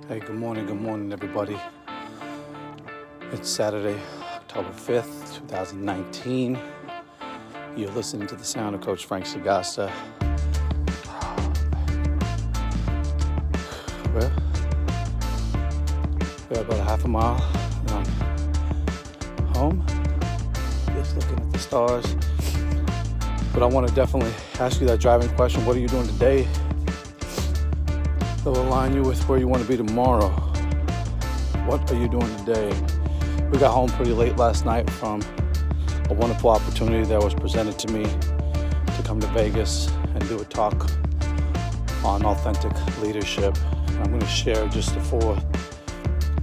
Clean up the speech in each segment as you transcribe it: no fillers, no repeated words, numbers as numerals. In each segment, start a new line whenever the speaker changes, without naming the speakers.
Hey, good morning, everybody. It's Saturday, October 5th, 2019. You're listening to the sound of Coach Frank Sagasta. Well, we're about a half a mile and I'm home, just looking at the stars. But I want to definitely ask you that driving question. What are you doing today that will align you with where you want to be tomorrow? What are you doing today? We got home pretty late last night from a wonderful opportunity that was presented to me to come to Vegas and do a talk on authentic leadership. I'm going to share just the 4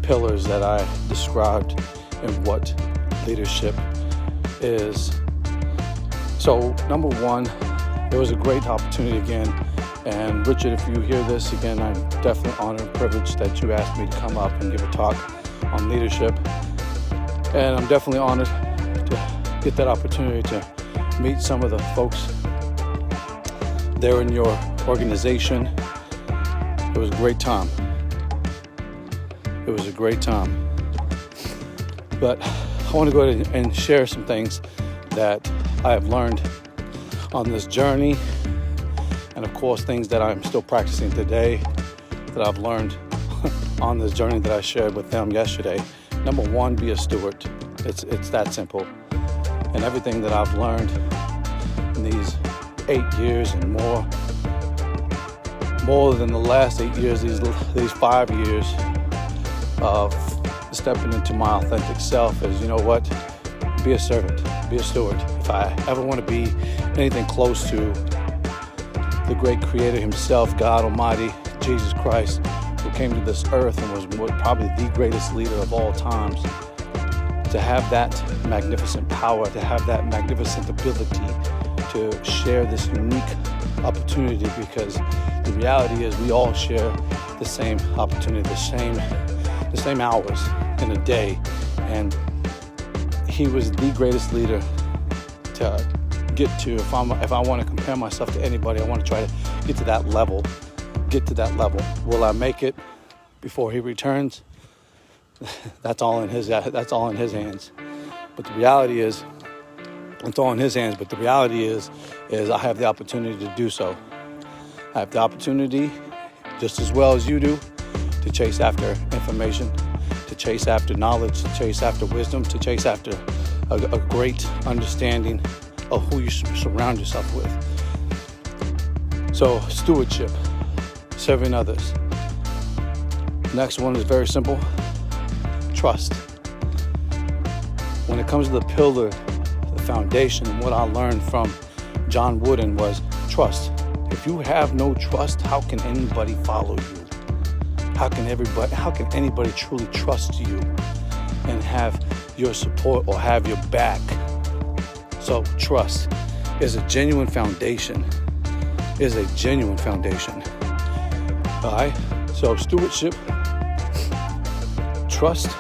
pillars that I described in what leadership is. So, number 1, it was a great opportunity again. And Richard, if you hear this again, I'm definitely honored and privileged that you asked me to come up and give a talk on leadership. And I'm definitely honored to get that opportunity to meet some of the folks there in your organization. It was a great time. It was a great time. But I want to go ahead and share some things that I have learned on this journey. And of course, things that I'm still practicing today that I've learned on this journey that I shared with them yesterday. Number 1, be a steward. It's that simple. And everything that I've learned in these 8 years and more than the last 8 years, these 5 years of stepping into my authentic self is, you know what? Be a servant, be a steward. If I ever want to be anything close to the great creator himself, God Almighty, Jesus Christ, who came to this earth and was probably the greatest leader of all times, to have that magnificent power, to have that magnificent ability to share this unique opportunity, because the reality is we all share the same opportunity, the same hours in a day. And he was the greatest leader to get to. If I want to compare myself to anybody, I want to try to get to that level. Will I make it before he returns? That's all in his hands. But the reality is, it's all in his hands. But the reality is I have the opportunity to do so. I have the opportunity, just as well as you do, to chase after information, to chase after knowledge, to chase after wisdom, to chase after a great understanding of who you surround yourself with. So, stewardship, serving others. Next one is very simple. Trust. When it comes to the pillar, the foundation, and what I learned from John Wooden was trust. If you have no trust, how can anybody follow you? How can anybody truly trust you and have your support or have your back? So trust is a genuine foundation. All right? So stewardship, trust.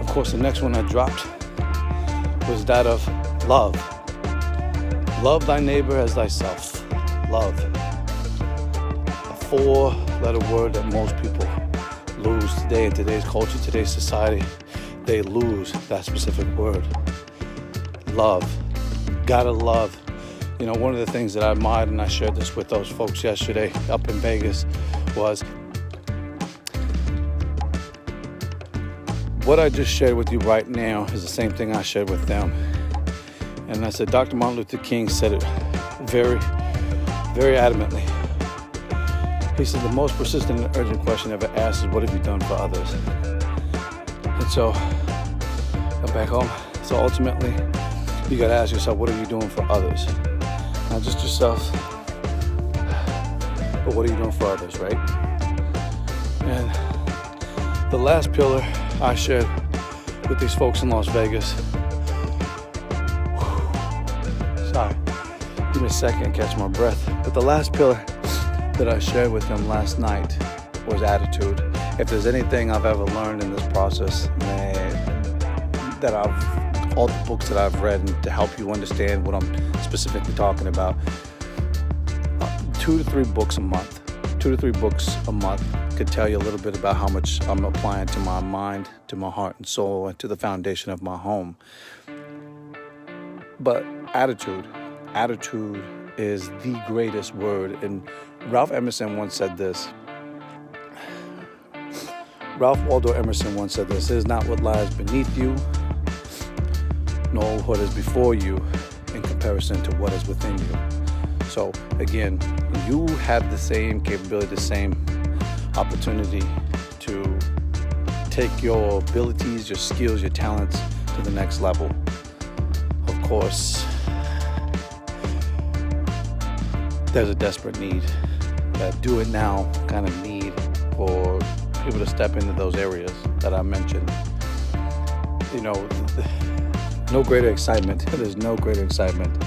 Of course, the next one I dropped was that of love. Love thy neighbor as thyself. Love. A 4-letter word that most people lose today in today's culture, today's society. They lose that specific word. Love. Gotta love. You know, one of the things that I admired, and I shared this with those folks yesterday up in Vegas, was what I just shared with you right now is the same thing I shared with them. And I said, Dr. Martin Luther King said it very, very adamantly. He said, the most persistent and urgent question ever asked is, what have you done for others? And so, come back home. So ultimately, you got to ask yourself, what are you doing for others? Not just yourself, but what are you doing for others, right? And the last pillar I shared with these folks in Las Vegas. Sorry, give me a second to catch my breath. But the last pillar that I shared with them last night was attitude. If there's anything I've ever learned in this process, all the books that I've read, and to help you understand what I'm specifically talking about, 2 to 3 books a month. could tell you a little bit about how much I'm applying to my mind, to my heart and soul, and to the foundation of my home. But attitude is the greatest word. And Ralph Emerson once said this. Ralph Waldo Emerson once said this: "It is not what lies beneath you, nor what is before you, in comparison to what is within you." So again, you have the same capability, the same opportunity to take your abilities, your skills, your talents to the next level. Of course, there's a desperate need, that do it now kind of need for people to step into those areas that I mentioned. You know, no greater excitement. There's no greater excitement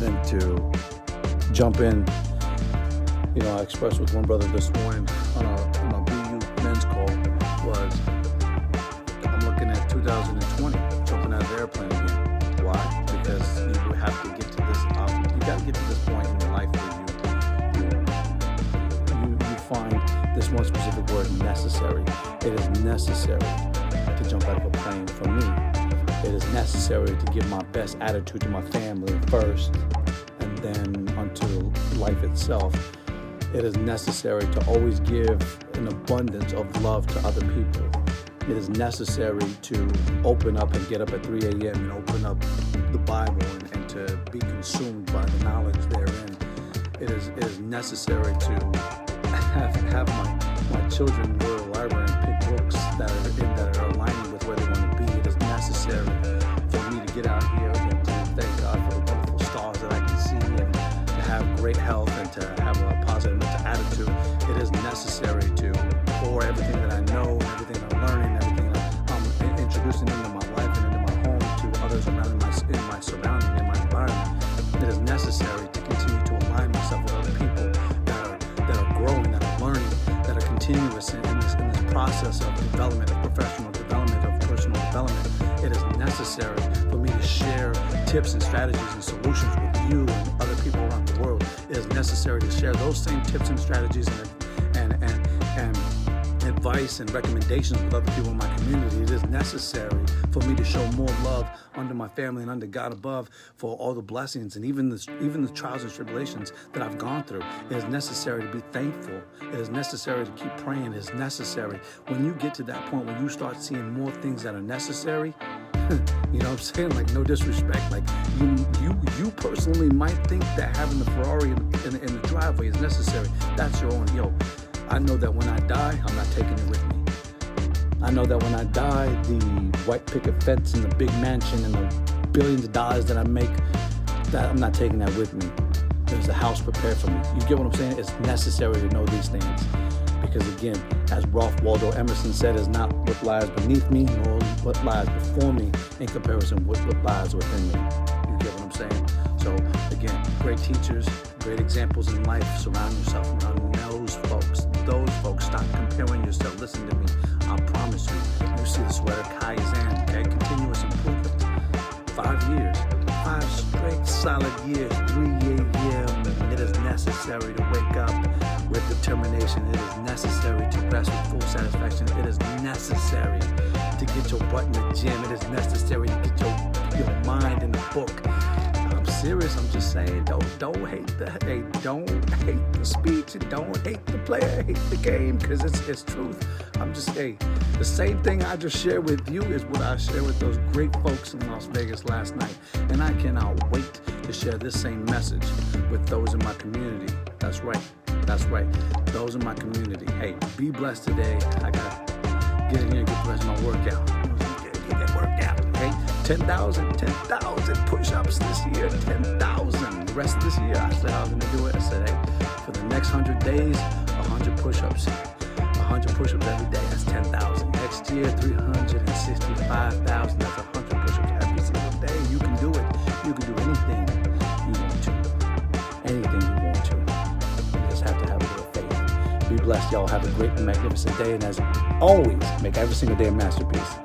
than to jump in. You know, I expressed with one brother this morning on a BU men's call was, I'm looking at 2020, jumping out of the airplane again. Why? Because you have to get to this. You got to get to this point in your life where you find this one specific word, necessary. It is necessary to jump out of a plane for me. It is necessary to give my best attitude to my family first, and then unto life itself. It is necessary to always give an abundance of love to other people. It is necessary to open up and get up at 3 a.m. and open up the Bible and to be consumed by the knowledge therein. It is necessary to have my children go to the library and pick books that are aligning with where they want to be. It is necessary for me to get out here and to thank God for the wonderful stars that I can see, and to have great health, and to have a positive mental attitude. It is necessary to pour everything that I know, everything I'm learning, everything that I'm introducing into my life and into my home to others around in my surrounding, in my environment. It is necessary to continue to align myself with other people that are growing, that are learning, that are continuous in this process of development, of professional development, of personal development. It is necessary for me to share tips and strategies and solutions with you and other people around the world. It is necessary to share those same tips and strategies and advice and recommendations with other people in my community. It is necessary for me to show more love unto my family and unto God above for all the blessings and even the trials and tribulations that I've gone through. It is necessary to be thankful. It is necessary to keep praying. It is necessary. When you get to that point when you start seeing more things that are necessary, you know what I'm saying? Like, no disrespect. Like, you personally might think that having the Ferrari in the driveway is necessary. That's your own. I know that when I die, I'm not taking it with me. I know that when I die, the white picket fence and the big mansion and the billions of dollars that I make, that I'm not taking that with me. There's a house prepared for me. You get what I'm saying? It's necessary to know these things. Because again, as Ralph Waldo Emerson said, it's not what lies beneath me, nor what lies before me in comparison with what lies within me. You get what I'm saying? So again, great teachers, great examples in life. Surround yourself around those folks. Stop comparing yourself. Listen to me. I promise you, you see the sweater Kaizen, okay? Continuous improvement. 5 years. 5 straight solid years. 3 year. It is necessary to wake up with determination. It is necessary to rest with full satisfaction. It is necessary to get your butt in the gym. It is necessary to get your mind in the book. I'm serious. I'm just saying, don't hate don't hate the speech, and don't hate the player, hate the game, because it's truth. I'm just saying, the same thing I just shared with you is what I shared with those great folks in Las Vegas last night, and I cannot wait to share this same message with those in my community. That's right. Those in my community. Hey, be blessed today. I gotta get in here and get the rest of my workout. Get that workout. Okay, 10,000 push-ups this year. 10,000. The rest of this year, I said I was gonna do it. I said, hey, for the next 100 days, 100 push-ups. 100 push-ups every day. That's 10,000. Next year, 365,000. That's 100 push-ups every single day. You can do it. You can do anything you want to. Anything you want to. You just have to have a little faith. Be blessed, y'all. Have a great and magnificent day. And as always, make every single day a masterpiece.